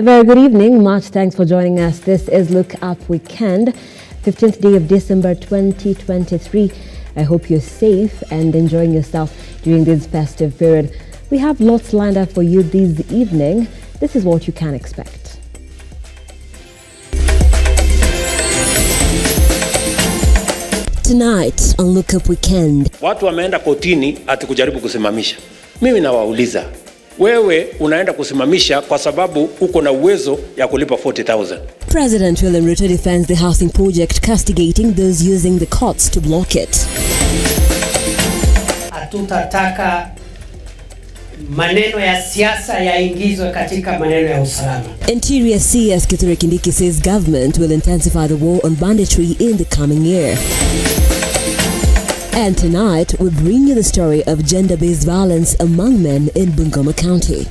very good evening. Much thanks for joining us. This is Look Up Weekend, 15th day of December 2023. I hope you're safe and enjoying yourself during this festive period. We have lots lined up for you this evening. This is what you can expect. Tonight on Look Up Weekend. Watu wameenda kotini ati kujaribu kusimamisha. Mimi nawauliza, wewe unaenda kusimamisha kwa sababu uko na uwezo ya kulipa 40,000. President William Ruto defends the housing project, castigating those using the courts to block it. Hatutataka maneno ya siasa yaingizwe katika maneno ya usalama. Interior CS Kithure Kindiki says government will intensify the war on banditry in the coming year. And tonight, we bring you the story of gender-based violence among men in Bungoma County.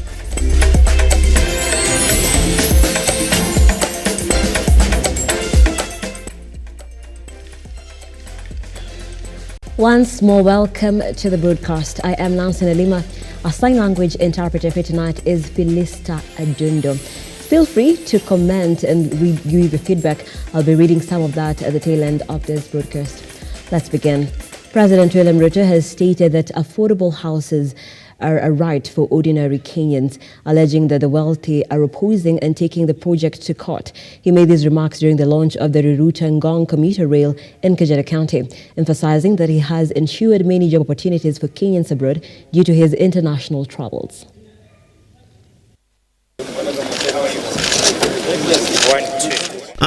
Once more, welcome to the broadcast. I am Nancy Nalima. Our sign language interpreter for tonight is Philista Adundo. Feel free to comment and give your feedback. I'll be reading some of that at the tail end of this broadcast. Let's begin. President William Ruto has stated that affordable houses are a right for ordinary Kenyans, alleging that the wealthy are opposing and taking the project to court. He made these remarks during the launch of the Riruta Ngong commuter rail in Kajiado County, emphasizing that he has ensured many job opportunities for Kenyans abroad due to his international travels.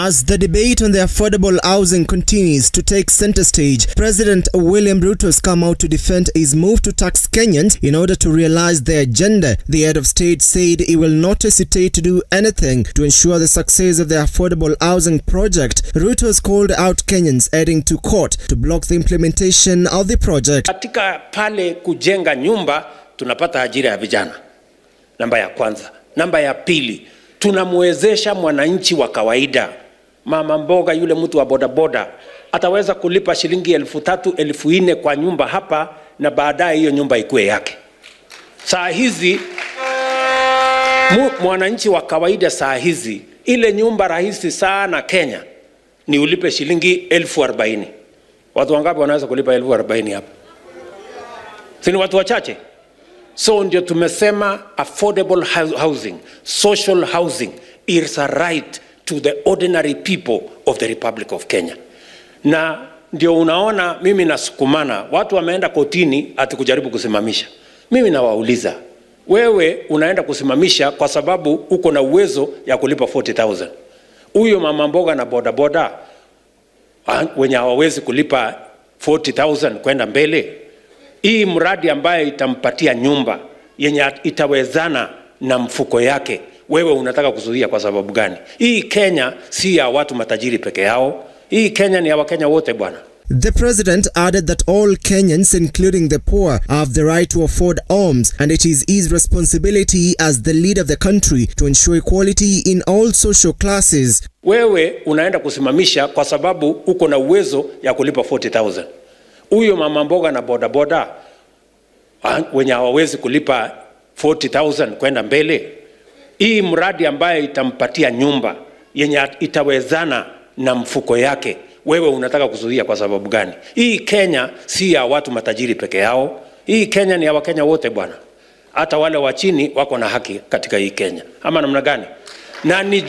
As the debate on the affordable housing continues to take center stage, President William Ruto has come out to defend his move to tax Kenyans in order to realize their agenda. The head of state said he will not hesitate to do anything to ensure the success of the affordable housing project. Ruto has called out Kenyans heading to court to block the implementation of the project. Katika pale kujenga nyumba tunapata ajira ya vijana. Namba ya kwanza. Namba ya pili, tunamwezesha mwananchi wa kawaida. Mama mboga, yule mtu wa bodaboda ataweza kulipa shilingi 3,000, 4,000 kwa nyumba hapa, na baadaye hiyo nyumba ikuwe yake. Saa hizi mwananchi wa kawaida, saa hizi ile nyumba rahisi sana Kenya ni ulipe shilingi 40,000. Watu wangapi wanaweza kulipa 40,000 hapa? Si ni watu wachache? So ndio tumesema affordable housing, social housing is a right to the ordinary people of the Republic of Kenya. Na ndio unaona mimi nasukumana, watu wameenda kotini ati kujaribu kusimamisha. Mimi nawauliza, wewe unaenda kusimamisha kwa sababu uko na uwezo ya kulipa 40,000. Huyo mama mboga na bodaboda wenye hawawezi kulipa 40,000 kwenda mbele, hii mradi ambaye itampatia nyumba yenye itawezana na mfuko yake, wewe unataka kuzuia kwa sababu gani? Hii Kenya si ya watu matajiri peke yao. Hii Kenya ni ya Wakenya wote bwana. The president added that all Kenyans, including the poor, have the right to afford homes, and it is his responsibility as the leader of the country to ensure equality in all social classes. Wewe unaenda kusimamisha kwa sababu uko na uwezo ya kulipa 40,000. Huyo mama mboga na bodaboda wenye hawawezi kulipa 40,000 kwenda mbele, hii mradi ambaye itampatia nyumba yenye itawezana na mfuko yake, wewe unataka kuzuia kwa sababu gani? Hii Kenya si ya watu matajiri peke yao. Hii Kenya ni ya Wakenya wote bwana. Hata wale wa chini wako na haki katika hii Kenya. Ama namna gani? Na ni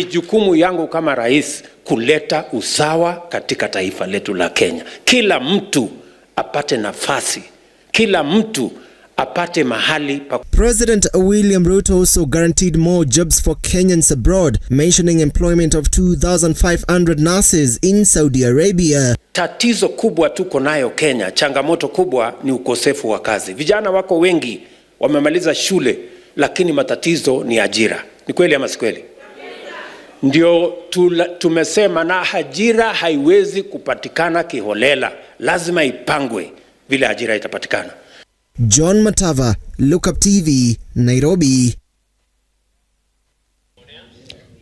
jukumu yangu kama rais kuleta usawa katika taifa letu la Kenya. Kila mtu apate nafasi. Kila mtu apate mahali pa. President William Ruto also guaranteed more jobs for Kenyans abroad, mentioning employment of 2,500 nurses in Saudi Arabia. Tatizo kubwa tuko nayo Kenya, changamoto kubwa ni ukosefu wa kazi. Vijana wako wengi wamemaliza shule, lakini matatizo ni ajira. Ni kweli ama si kweli? Ndio tumesema na ajira haiwezi kupatikana kiholela, lazima ipangwe vile ajira itapatikana. John Matava, Lookuptv, Nairobi.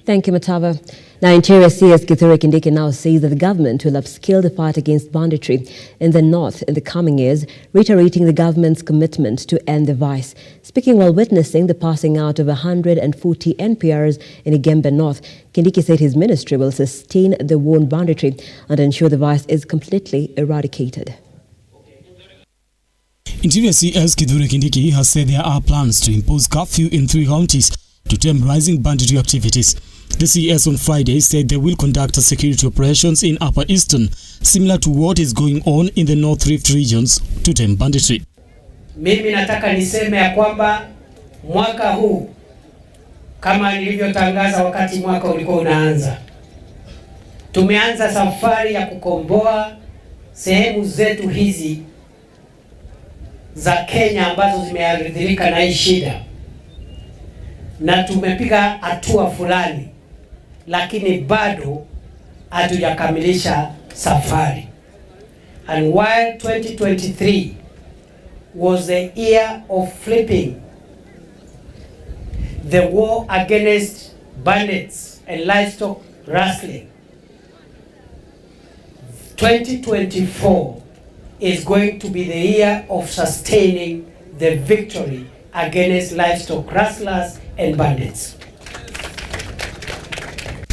Thank you, Matava. Now, Interior CS Kithure Kindiki now says that the government will upscale the fight against banditry in the north in the coming years, reiterating the government's commitment to end the vice. Speaking while witnessing the passing out of 140 NPRs in Igembe North, Kindiki said his ministry will sustain the war on banditry and ensure the vice is completely eradicated. Interior CS Kithure Kindiki has said there are plans to impose curfew in 3 counties to tame rising banditry activities. The CS on Friday said they will conduct security operations in Upper Eastern, similar to what is going on in the North Rift regions to tame banditry. Mimi nataka niseme ya kwamba mwaka huu, kama nilivyotangaza wakati mwaka ulikuwa unaanza, tumeanza safari ya kukomboa sehemu zetu hizi za Kenya ambazo zimeathirika na hii shida, na tumepiga hatua fulani, lakini bado hatujakamilisha safari. And while 2023 was the year of flipping the war against bandits and livestock rustling, 2024 is going to be the year of sustaining the victory against livestock rustlers and bandits.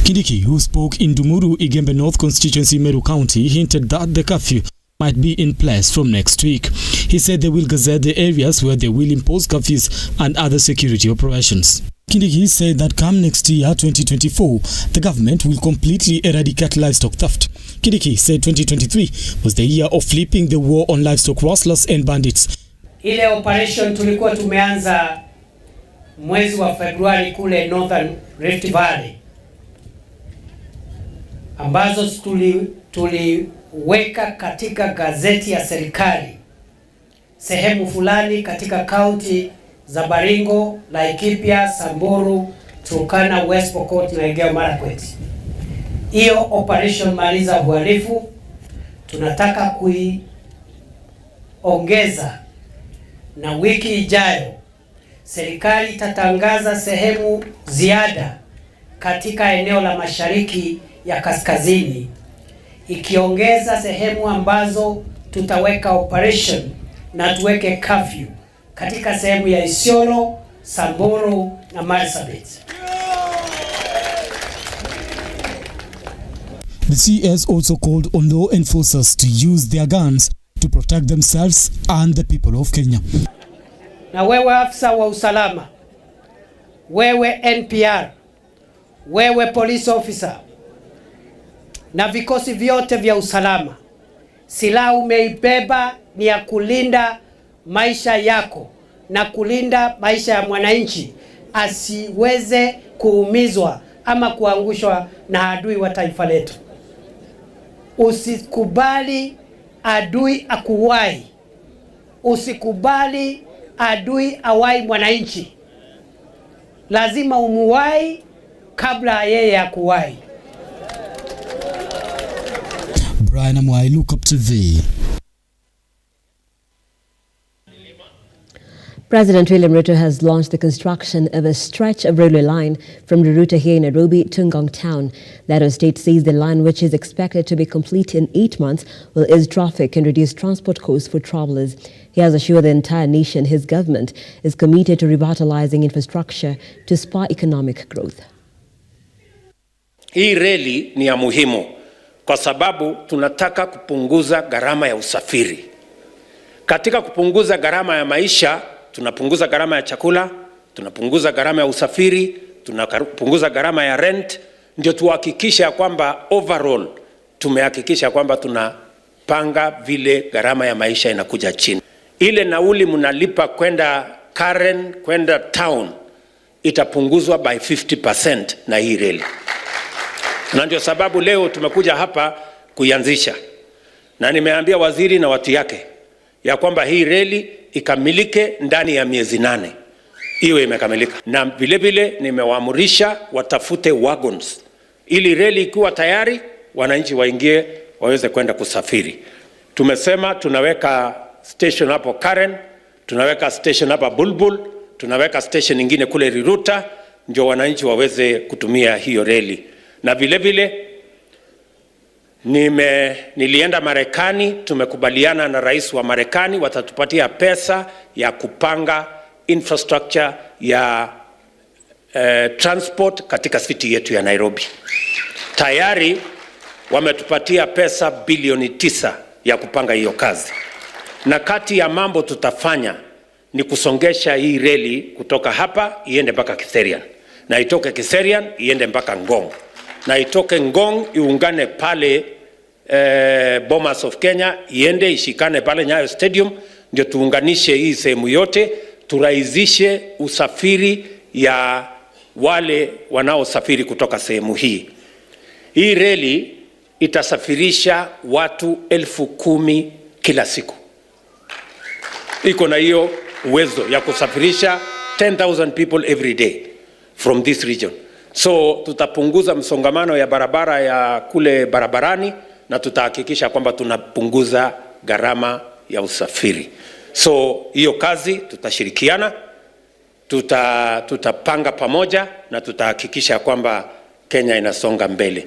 Kindiki, who spoke in Dumuru, Igembe North constituency, Meru County, hinted that the curfew might be in place from next week. He said they will gazette the areas where they will impose curfews and other security operations. Kindiki said that come next year, 2024, the government will completely eradicate livestock theft. Kindiki said 2023 was the year of flipping the war on livestock rustlers and bandits. Ile operation tulikuwa tumeanza mwezi wa Februari kule Northern Rift Valley, ambazo tuliweka katika gazeti ya serikali sehemu fulani katika kaunti za Baringo, Laikipia, Samburu, Turkana, West Pokot na Elgeyo Marakwet. Hiyo operation maliza uhalifu tunataka kuiongeza, na wiki ijayo serikali itatangaza sehemu ziada katika eneo la mashariki ya kaskazini, ikiongeza sehemu ambazo tutaweka operation na tuweke curfew katika sehemu ya Isiolo, Samburu na Marsabit. The CS also called on law enforcers to use their guns to protect themselves and the people of Kenya. Na wewe afisa wa usalama, wewe NPR, wewe police officer na vikosi vyote vya usalama, silaha umeibeba ni ya kulinda maisha yako na kulinda maisha ya mwananchi asiweze kuumizwa ama kuangushwa na adui wa taifa letu. Usikubali adui akuwai. Usikubali adui awai mwananchi. Lazima umuwai kabla yeye akuwai. Brian Amwai, Lookuptv. President William Ruto has launched the construction of a stretch of railway line from Riruta here in Nairobi to Ngong town. That state says the line, which is expected to be complete in 8 months, will ease traffic and reduce transport costs for travelers. He has assured the entire nation his government is committed to revitalizing infrastructure to spur economic growth. Hii reli ni ya muhimu kwa sababu tunataka kupunguza gharama ya usafiri. Katika kupunguza gharama ya maisha, tunapunguza gharama ya chakula, tunapunguza gharama ya usafiri, tunapunguza gharama ya rent, ndio tuhakikisha kwamba overall tumehakikisha kwamba tunapanga vile gharama ya maisha inakuja chini. Ile nauli mnalipa kwenda Karen, kwenda town itapunguzwa by 50% na hii reli. Na ndio sababu leo tumekuja hapa kuianzisha. Na nimeambia waziri na watu yake ya kwamba hii reli ikamilike ndani ya miezi 8. Iwe imekamilika. Na vile vile nimewaamurisha watafute wagons ili reli ikiwa tayari wananchi waingie waweze kwenda kusafiri. Tumesema tunaweka station hapo Karen, tunaweka station hapa Bulbul, tunaweka station nyingine kule Riruta, ndio wananchi waweze kutumia hiyo reli. Na vile vile nilienda Marekani, tumekubaliana na rais wa Marekani watatupatia pesa ya kupanga infrastructure ya transport katika city yetu ya Nairobi. Tayari wametupatia pesa bilioni 9 ya kupanga hiyo kazi. Na kati ya mambo tutafanya ni kusongesha hii reli kutoka hapa iende mpaka Kiserian, na itoke Kiserian iende mpaka Ngong, na itoke Ngong iungane pale Bomas of Kenya, iende ishikane pale Nyayo Stadium, ndio tuunganishe hii sehemu yote, turahisishe usafiri ya wale wanaosafiri kutoka sehemu hii. Hii reli itasafirisha watu 10,000 kila siku. Iko na hiyo uwezo ya kusafirisha 10,000 people every day from this region. So tutapunguza msongamano ya barabara ya kule barabarani, na tutahakikisha kwamba tunapunguza gharama ya usafiri. So hiyo kazi tutashirikiana, tutapanga pamoja, na tutahakikisha kwamba Kenya inasonga mbele.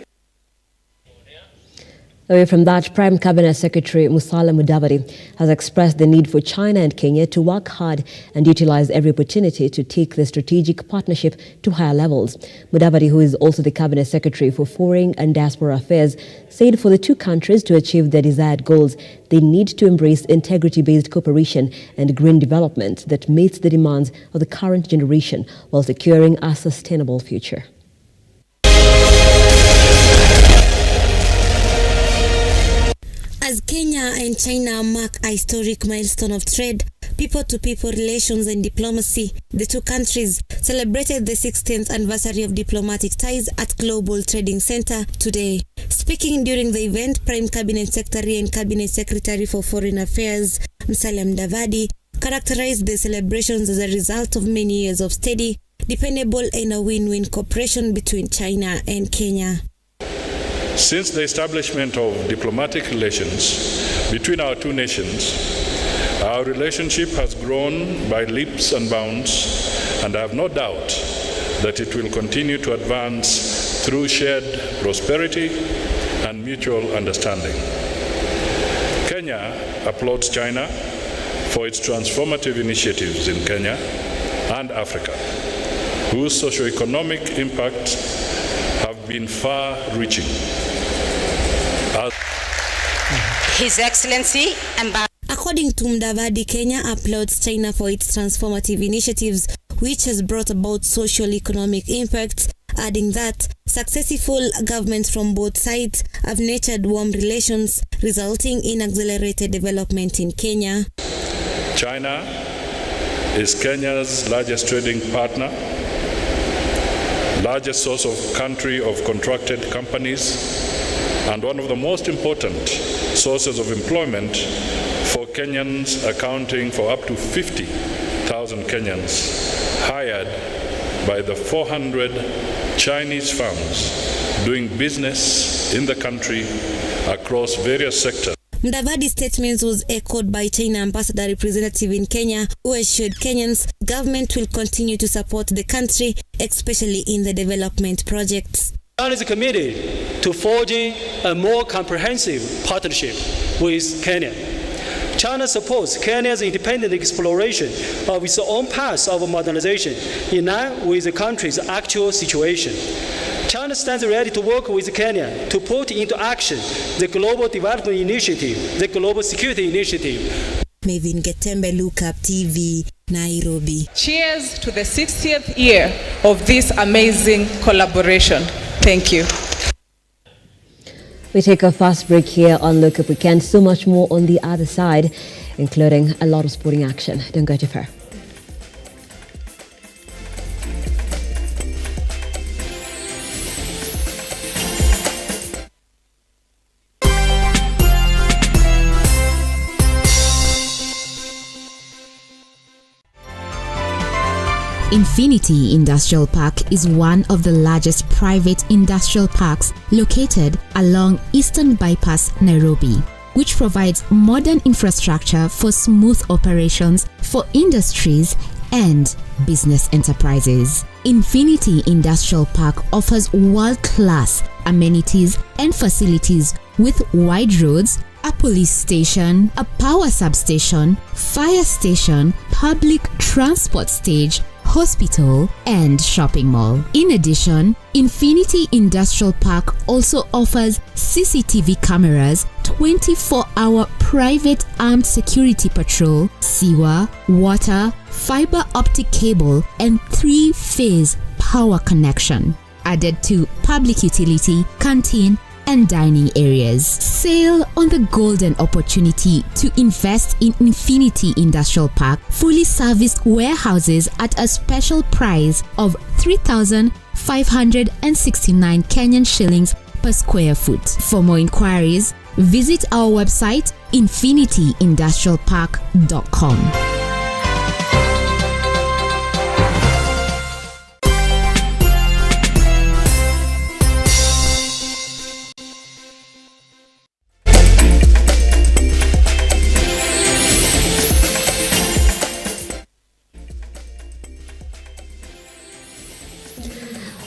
Away from that, Prime Cabinet Secretary Musalia Mudavadi has expressed the need for China and Kenya to work hard and utilize every opportunity to take the strategic partnership to higher levels. Mudavadi, who is also the Cabinet Secretary for Foreign and Diaspora Affairs, said for the two countries to achieve their desired goals, they need to embrace integrity-based cooperation and green development that meets the demands of the current generation while securing a sustainable future. As Kenya and China mark a historic milestone of trade, people-to-people relations and diplomacy, the two countries celebrated the 16th anniversary of diplomatic ties at Global Trading Center today. Speaking during the event, Prime Cabinet Secretary and Cabinet Secretary for Foreign Affairs, Musalia Mudavadi, characterized the celebrations as a result of many years of steady, dependable and a win-win cooperation between China and Kenya. Since the establishment of diplomatic relations between our two nations, our relationship has grown by leaps and bounds, and I have no doubt that it will continue to advance through shared prosperity and mutual understanding. Kenya applauds China for its transformative initiatives in Kenya and Africa, whose socio-economic impact have been far-reaching. His Excellency According to Mudavadi, Kenya applauds China for its transformative initiatives, which has brought about social economic impacts, adding that successful governments from both sides have nurtured warm relations, resulting in accelerated development in Kenya. China is Kenya's largest trading partner, largest source of country of contracted companies, and one of the most important sources of employment for Kenyans, accounting for up to 50,000 Kenyans hired by the 400 Chinese firms doing business in the country across various sectors. Mudavadi's statement was echoed by China Ambassador Representative in Kenya, who assured Kenyans government will continue to support the country, especially in the development projects. China is committed to forging a more comprehensive partnership with Kenya. China supports Kenya's independent exploration of its own path of modernization in line with the country's actual situation. China stands ready to work with Kenya to put into action the Global Development Initiative, the Global Security Initiative. Mavin Getembe, Lookuptv, Nairobi. Cheers to the 60th year of this amazing collaboration. Thank you. We take a fast break here on Lookuptv Wikend. So much more on the other side, including a lot of sporting action. Don't go too far. Infinity Industrial Park is one of the largest private industrial parks located along Eastern Bypass, Nairobi, which provides modern infrastructure for smooth operations for industries and business enterprises. Infinity Industrial Park offers world-class amenities and facilities with wide roads, a police station, a power substation, fire station, public transport stage, hospital, and shopping mall. In addition, Infinity Industrial Park also offers CCTV cameras, 24-hour private armed security patrol, sewer, water, fiber optic cable, and 3-phase power connection, added to public utility, canteen, and dining areas. Sail on the golden opportunity to invest in Infinity Industrial Park fully serviced warehouses at a special price of 3,569 Kenyan shillings per square foot. For more inquiries, visit our website infinityindustrialpark.com.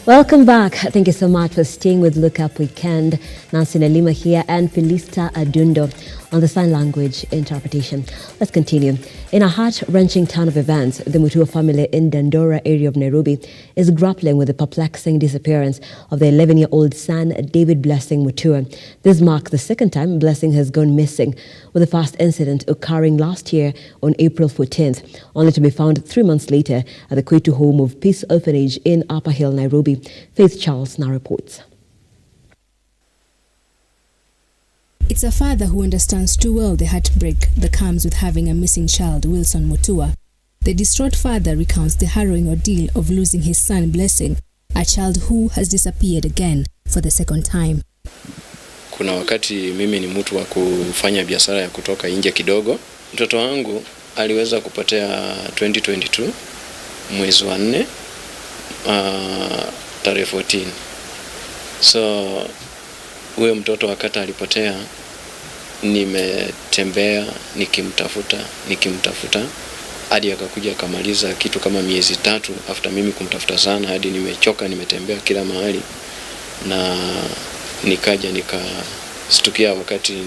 Welcome back. Thank you so much for staying with Look Up Weekend. Nancy Nalima here and Felista Adundo on the sign language interpretation. Let's continue. In a heart-wrenching turn of events, the Mutua family in Dandora area of Nairobi is grappling with the perplexing disappearance of their 11-year-old son, David Blessing Mutua. This marks the second time Blessing has gone missing, with the first incident occurring last year on April 14th, only to be found 3 months later at the Kwetu home of Peace Orphanage in Upper Hill, Nairobi. Faith Charles now reports. It's a father who understands too well the heartbreak that comes with having a missing child, Wilson Mutua. The distraught father recounts the harrowing ordeal of losing his son Blessing, a child who has disappeared again for the second time. Kuna wakati mimi ni mtu wa kufanya biashara ya kutoka nje kidogo. Mtoto wangu aliweza kupotea 2022 mwezi wa 4 tarehe 14. So huyo mtoto wakati alipotea, nimetembea nikimtafuta hadi akakuja akamaliza kitu kama miezi 3 after mimi kumtafuta sana, hadi nimechoka, nimetembea kila mahali na nikaja nikastukia wakati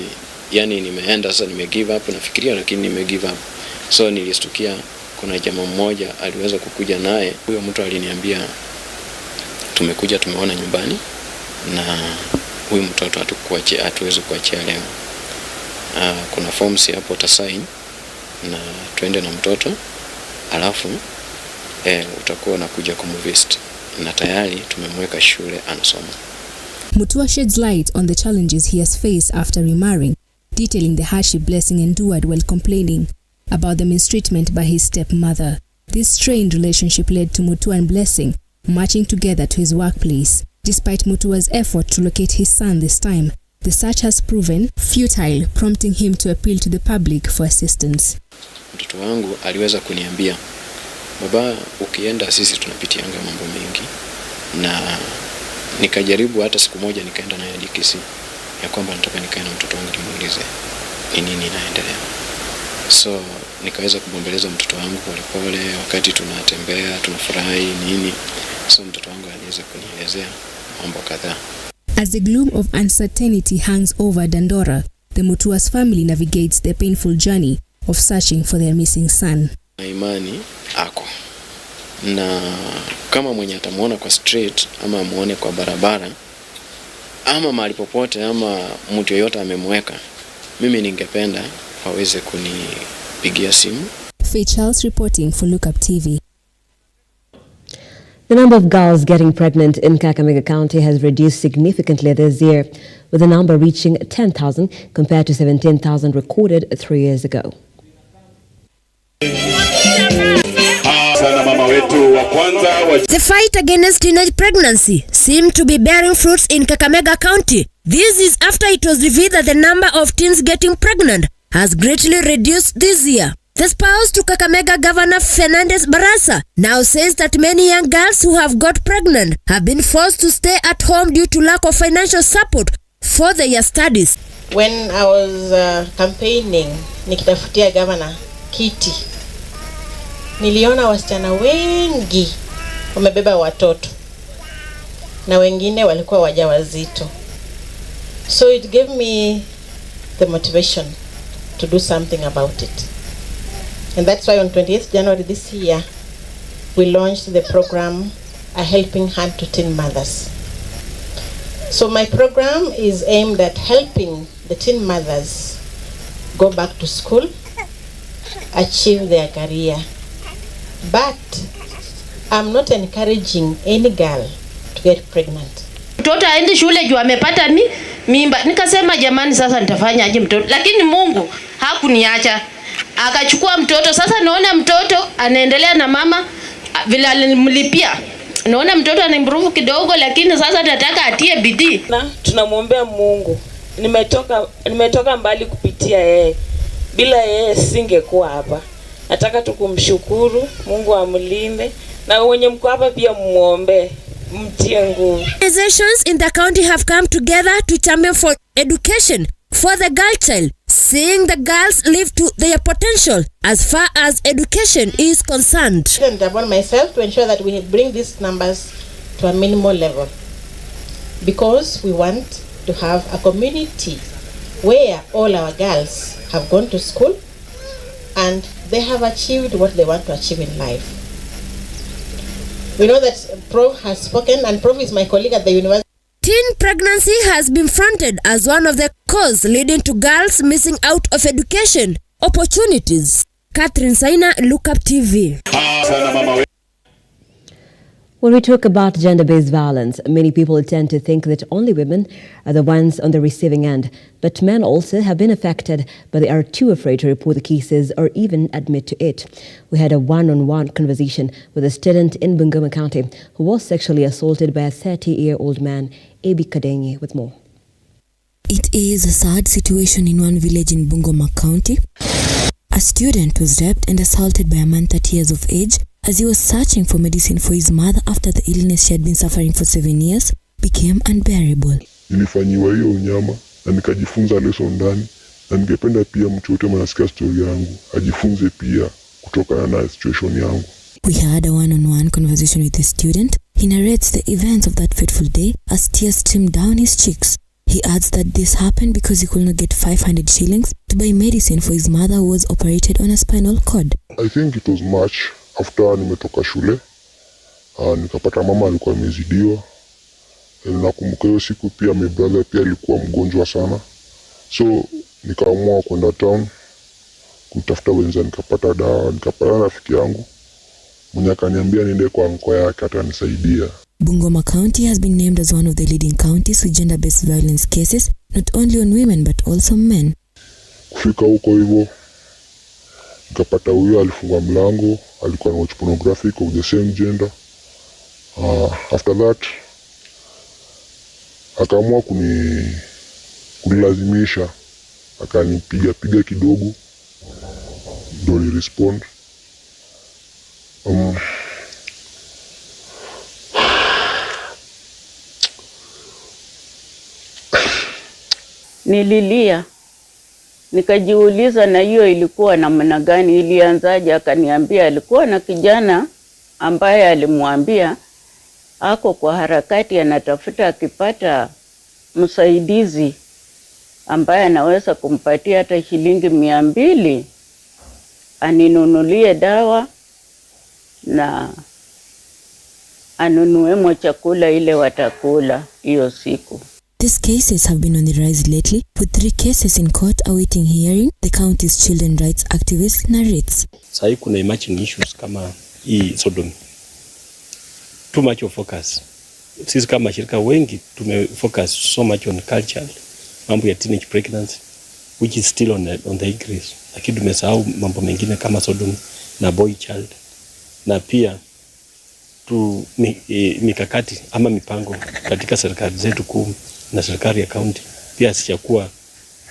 yani nimeenda sasa, give up nafikiria, lakini give up. So nilistukia kuna jamaa mmoja aliweza kukuja naye. Huyo mtu aliniambia tumekuja tumeona nyumbani na huyu mtoto hatuwezi kuachia leo. Kuna forms hapo utasign na twende na mtoto, alafu utakuwa unakuja kumvisit, na tayari tumemweka shule anasoma. Mutua sheds light on the challenges he has faced after remarrying, detailing the hardship Blessing endured while complaining about the mistreatment by his stepmother. This strained relationship led to Mutua and Blessing marching together to his workplace. Despite Mutua's effort to locate his son this time, the search has proven futile, prompting him to appeal to the public for assistance. Mtoto wangu aliweza kuniambia, baba, ukienda sisi tunapitianga mambo mengi, na nikajaribu hata siku moja nikaenda na DKC ya kwamba nataka nikae na mtoto wangu nimuulize ni nini inaendelea. So nikaweza kubombeleza mtoto wangu polepole, wakati tunatembea tunafurahi nini. So mtoto wangu aliweza kunielezea mambo kadhaa. As the gloom of uncertainty hangs over Dandora, the Mutua's family navigates the painful journey of searching for their missing son. Imani ako na kama mwenye atamuona kwa street ama muone kwa barabara ama mahali popote ama mtu yoyote amemweka, mimi ningependa waweze kunipigia simu. Faith Charles reporting for Lookuptv. The number of girls getting pregnant in Kakamega County has reduced significantly this year, with the number reaching 10,000 compared to 17,000 recorded 3 years ago. The fight against teenage pregnancy seemed to be bearing fruits in Kakamega County. This is after it was revealed that the number of teens getting pregnant has greatly reduced this year. The spouse to Kakamega Governor Fernandez Barasa now says that many young girls who have got pregnant have been forced to stay at home due to lack of financial support for their studies. When I was campaigning, nikitafutia governor kiti, niliona wasichana wengi wamebeba watoto na wengine walikuwa wajawazito. So it gave me the motivation to do something about it. And that's why on 28th January this year, we launched the program, A Helping Hand to Teen Mothers. So my program is aimed at helping the teen mothers go back to school, achieve their career. But I'm not encouraging any girl to get pregnant. Mtoto aende shule juu amepata mimba. Nikasema jamani, sasa nitafanya aje mtoto? Lakini Mungu hakuniacha. Akachukua mtoto. Sasa naona mtoto anaendelea na mama vile alimlipia. Naona mtoto anaimprove kidogo, lakini sasa nataka atie bidii. Na tunamwombea Mungu. Nimetoka mbali kupitia yeye. Bila yeye singekuwa hapa. Nataka tukumshukuru, Mungu amlinde, na wenye mko hapa pia muombe, mtie nguvu. Organizations in the county have come together to champion for education for the girl child, seeing the girls live to their potential as far as education is concerned. And upon myself to ensure that we bring these numbers to a minimal level, because we want to have a community where all our girls have gone to school and they have achieved what they want to achieve in life. We know that Prof has spoken, and Prof is my colleague at the university. Teen pregnancy has been fronted as one of the causes leading to girls missing out of education opportunities. Catherine Saina, Lookuptv. When we talk about gender-based violence, many people tend to think that only women are the ones on the receiving end. But men also have been affected, but they are too afraid to report the cases or even admit to it. We had a one-on-one conversation with a student in Bungoma County who was sexually assaulted by a 30-year-old man, Abi Kadengi, with more. It is a sad situation in one village in Bungoma County. A student was raped and assaulted by a man 30 years of age as he was searching for medicine for his mother after the illness she had been suffering for 7 years became unbearable. Nilifanyiwa hiyo unyama na nikajifunza lesson ndani, na ningependa pia mtu yote anasikia story yangu ajifunze pia kutokana na situation yangu. We had a one-on-one conversation with the student. He narrates the events of that fateful day as tears streamed down his cheeks. He adds that this happened because he could not get 500 shillings to buy medicine for his mother who was operated on a spinal cord. I think it was March after nimetoka shule. Nikapata mama alikuwa amezidiwa. Nakumbuka hiyo siku pia my brother pia alikuwa mgonjwa sana. So nikaamua kwenda town kutafuta wenza, nikapata dawa, nikapata rafiki yangu mwenye akaniambia niende kwa mkoa yake atanisaidia. Bungoma County has been named as one of the leading counties with gender-based violence cases, not only on women but also men. Kufika huko hivyo nikapata huyo alifungwa mlango, alikuwa na watch pornographic of the same gender. After that akaamua kunilazimisha, akanipiga kidogo ndio ni respond. Nililia, nikajiuliza na hiyo ilikuwa namna gani, ilianzaje? Akaniambia alikuwa na kijana ambaye alimwambia ako kwa harakati anatafuta akipata msaidizi ambaye anaweza kumpatia hata shilingi 200 aninunulie dawa na anunuemo chakula ile watakula hiyo siku. These cases have been on the rise lately, with 3 cases in court awaiting hearing, the county's children rights activist narrates. Sasa kuna emerging issues kama hii sodomy. Too much of focus. Sisi kama shirika wengi tumefocus so much on culture, mambo ya teenage pregnancy, which is still on the increase. Lakini tumesahau mambo mengine kama sodomy na boy child. Na pia mikakati ama mipango katika serikali zetu kuu na serikali ya county pia sijakuwa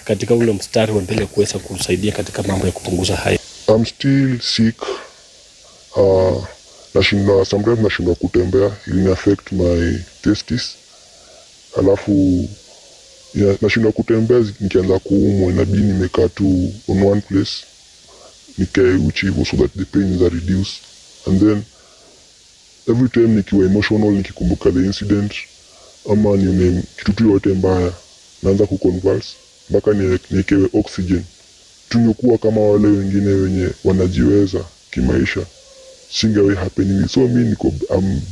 katika ule mstari wa mbele kuweza kusaidia katika mambo ya kupunguza haya. I'm still sick. Sometimes nashindwa kutembea, ili affect my testes. Alafu nashindwa kutembea, nikianza kuumwa inabidi nimekaa tu on one place. nikae uchivo so that the pain is reduced. And then every time nikiwa emotional nikikumbuka the incident ama nione kitu tu yote mbaya naanza kuconvulse mpaka niekewe oxygen. Tungekuwa kama wale wengine wenye wanajiweza kimaisha, singewahi happening. So I'm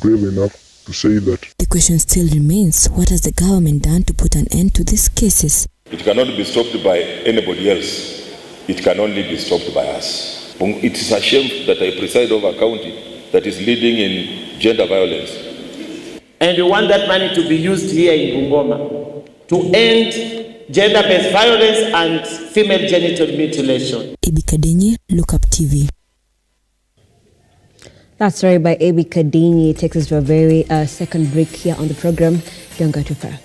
brave enough to say that. The question still remains, what has the government done to put an end to these cases? It cannot be stopped by anybody else. It can only be stopped by us. It is a shame that I preside over a county that is leading in gender violence. And we want that money to be used here in Bungoma to end gender-based violence and female genital mutilation. Ebi Kadenye, Lookuptv. That story by Ebi Kadenye takes us to a very second break here on the program. Don't go too far.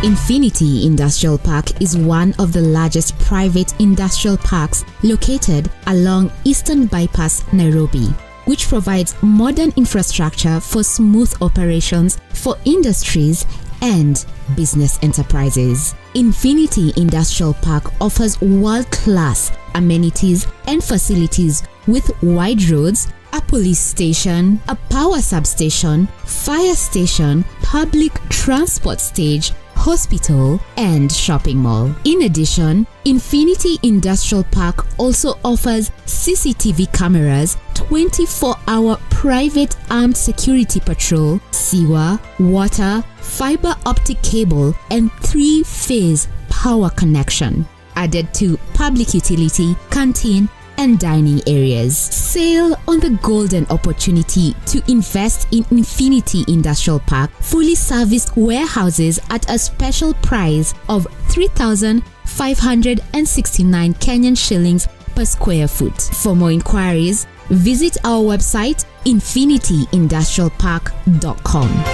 Infinity Industrial Park is one of the largest private industrial parks located along Eastern Bypass, Nairobi, which provides modern infrastructure for smooth operations for industries and business enterprises. Infinity Industrial Park offers world-class amenities and facilities with wide roads, a police station, a power substation, fire station, public transport stage, hospital, and shopping mall. In addition, Infinity Industrial Park also offers CCTV cameras, 24-hour private armed security patrol, sewer, water, fiber optic cable, and 3-phase power connection, added to public utility, canteen, and dining areas. Sail on the golden opportunity to invest in Infinity Industrial Park, fully serviced warehouses at a special price of 3,569 Kenyan shillings per square foot. For more inquiries, visit our website infinityindustrialpark.com.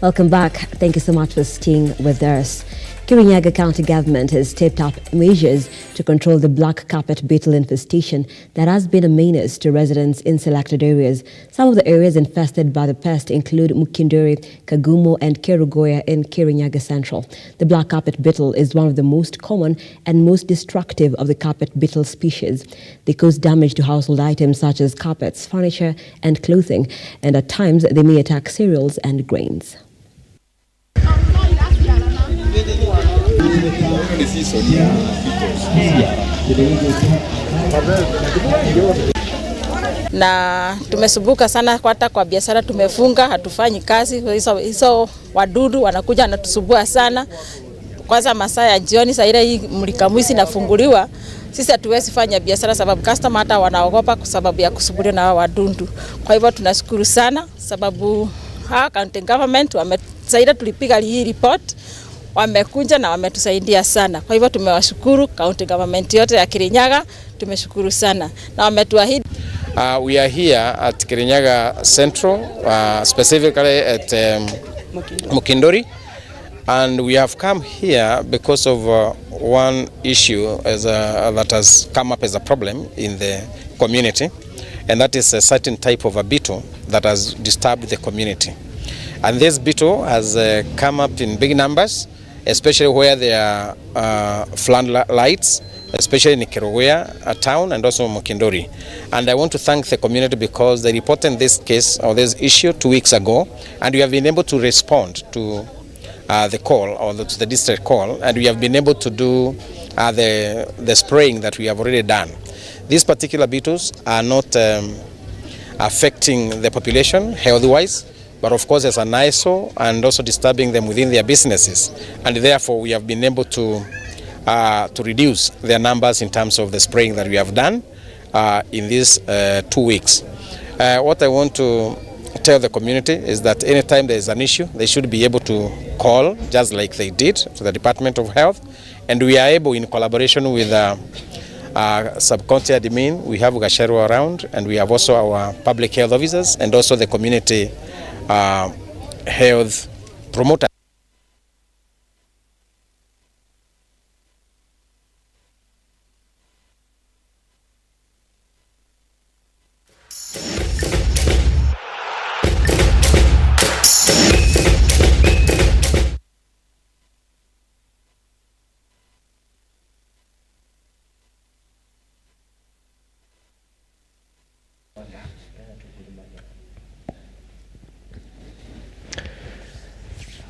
Welcome back. Thank you so much for staying with us. Kirinyaga County Government has stepped up measures to control the black carpet beetle infestation that has been a menace to residents in selected areas. Some of the areas infested by the pest include Mukindori, Kagumo, and Kerugoya in Kirinyaga Central. The black carpet beetle is one of the most common and most destructive of the carpet beetle species. They cause damage to household items such as carpets, furniture, and clothing, and at times they may attack cereals and grains. Na tumesumbuka sana hata kwa biashara, tumefunga, hatufanyi kazi. Hizo wadudu wanakuja wanatusumbua sana. Kwanza masaa ya jioni, saa ile hii mlikamwisi nafunguliwa, sisi hatuwezi fanya biashara sababu customer hata wanaogopa kwa sababu ya kusumbuliwa na wadudu. Kwa hivyo tunashukuru sana sababu county government wamesaidia, tulipiga hii report, wamekuja na wametusaidia sana. Kwa hivyo tumewashukuru county government yote ya Kirinyaga, tumeshukuru sana na wametuahidi. We are here at Kirinyaga Central, specifically at Mukindori, and we have come here because of one issue that has come up as a problem in the community, and that is a certain type of a beetle that has disturbed the community. And this beetle has come up in big numbers, especially where there are floodlights, especially in Kerugoya town and also Mukindori. And I want to thank the community because they reported this case or this issue 2 weeks ago, and we have been able to respond to the call or to the district call, and we have been able to do the spraying that we have already done. These particular beetles are not affecting the population health-wise, but of course as an eyesore and also disturbing them within their businesses, and therefore we have been able to reduce their numbers in terms of the spraying that we have done in these 2 weeks. What I want to tell the community is that anytime there is an issue, they should be able to call, just like they did to the Department of Health, and we are able, in collaboration with sub-county admin, we have Gasheru around, and we have also our public health officers and also the community health promoter.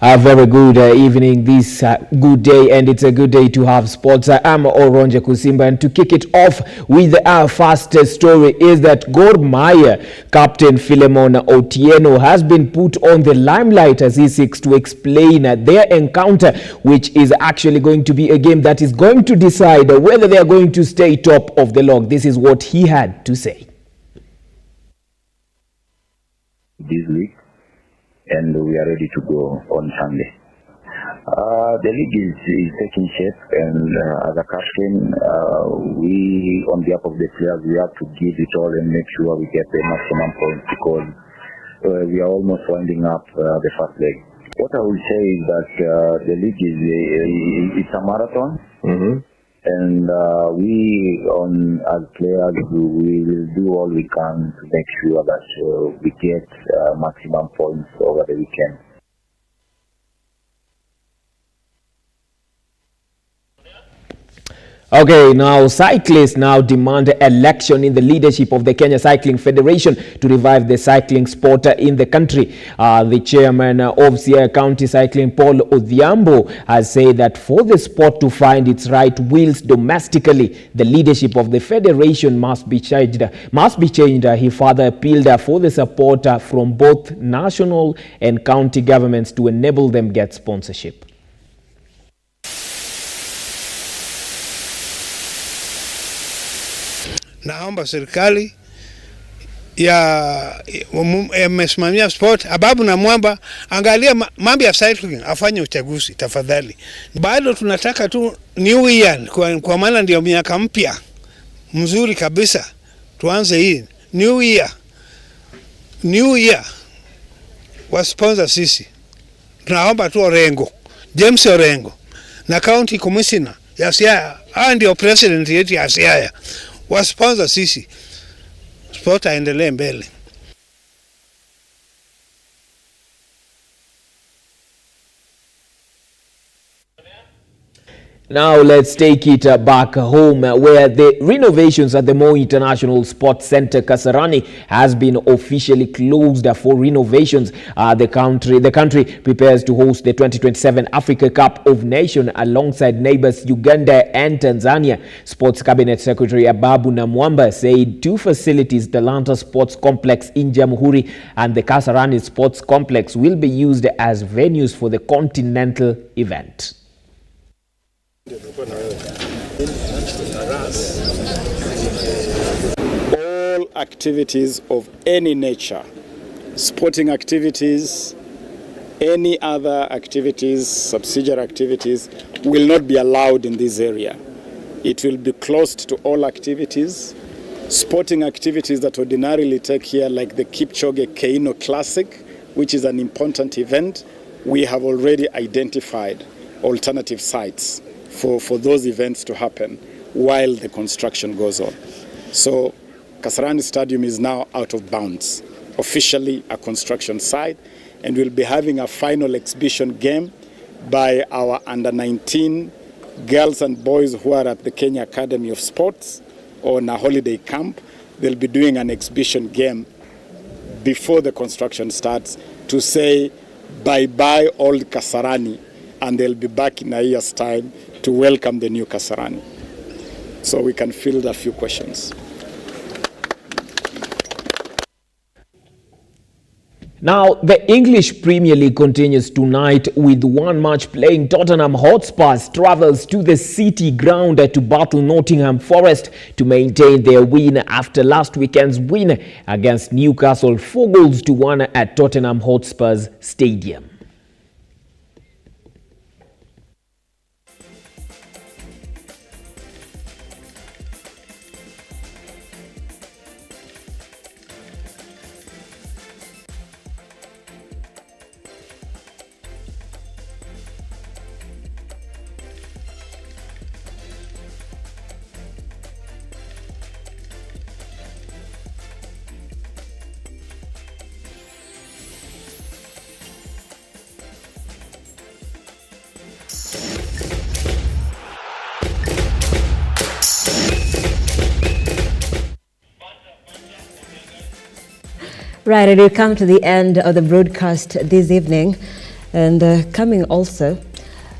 A very good evening, this good day, and it's a good day to have sports. I'm Oronje Kusimba, and to kick it off with our first story is that Gor Mahia captain Philemon Otieno has been put on the limelight as he seeks to explain their encounter, which is actually going to be a game that is going to decide whether they are going to stay top of the log. This is what he had to say. This week, and we are ready to go on Sunday. The league is taking shape, and as a captain, we, on behalf of the players, we have to give it all and make sure we get the maximum points, because we are almost winding up the first leg. What I will say is that the league it's a marathon. Mm-hmm. And we, as players, we will do all we can to make sure that we get maximum points over the weekend. Okay, now cyclists now demand election in the leadership of the Kenya Cycling Federation to revive the cycling sport in the country. The chairman of Siaya County Cycling, Paul Odhiambo, has said that for the sport to find its right wheels domestically, the leadership of the federation must be changed. He further appealed for the support from both national and county governments to enable them get sponsorship. Naomba serikali yamesimamia sport Ababu na Mwamba, angalia mambo ya cycling, afanye uchaguzi tafadhali. Bado tunataka tu new year, kwa maana ndio miaka mpya mzuri kabisa. Tuanze hii new year wa sponsor sisi. Tunaomba tu Orengo, James Orengo na county commissioner ya Siaya, ndio president yetu ya Siaya, wa sponsor sisi, sport aendelee mbele. Now let's take it back home, where the renovations at the Moi International Sports Center Kasarani has been officially closed for renovations. The country prepares to host the 2027 Africa Cup of Nations alongside neighbors Uganda and Tanzania. Sports Cabinet Secretary Ababu Namwamba said two facilities, the Talanta Sports Complex in Jamhuri and the Kasarani Sports Complex, will be used as venues for the continental event. All activities of any nature, sporting activities, any other activities, subsidiary activities, will not be allowed in this area. It will be closed to all activities. Sporting activities that ordinarily take here, like the Kipchoge Keino Classic, which is an important event, we have already identified alternative sites for those events to happen while the construction goes on. So Kasarani Stadium is now out of bounds, officially a construction site, and we'll be having a final exhibition game by our under-19 girls and boys who are at the Kenya Academy of Sports on a holiday camp. They'll be doing an exhibition game before the construction starts to say bye-bye old Kasarani, and they'll be back in a year's time to welcome the new Kasarani. So we can field a few questions. Now, the English Premier League continues tonight with one match playing. Tottenham Hotspurs travels to the City Ground to battle Nottingham Forest to maintain their win after last weekend's win against Newcastle 4-1 at Tottenham Hotspurs Stadium. Right, and we come to the end of the broadcast this evening, and coming also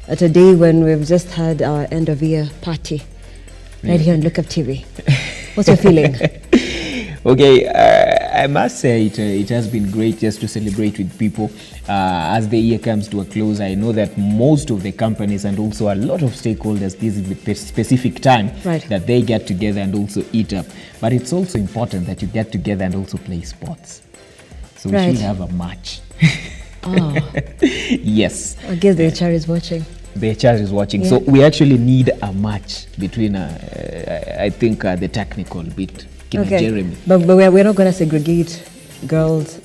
at a day when we've just had our end of year party right here on Lookuptv. What's your feeling? Okay, I must say it has been great just to celebrate with people as the year comes to a close. I know that most of the companies and also a lot of stakeholders, this is the specific time that they get together and also eat up. But it's also important that you get together and also play sports. So we should have a match. Oh. Yes. I guess the HR is watching. The HR is watching. Yeah. So we actually need a match between, I think, the technical bit. Jeremy. But we're not going to segregate girls,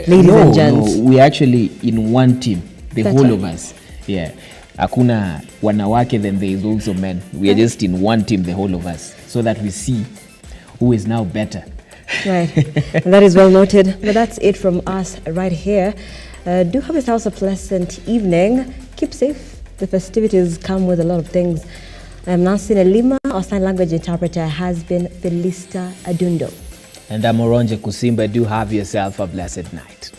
ladies and gents. No, we're actually in one team, the whole of us. Yeah. Hakuna wanawake, then there is also men. We are just in one team, the whole of us, so that we see who is now better. Right. That is well noted. But that's it from us right here. Do have yourselves a pleasant evening. Keep safe. The festivities come with a lot of things. I'm Nancy Lima. Our sign language interpreter has been Felista Adundo. And I'm Oronje Kusimba. Do have yourself a blessed night.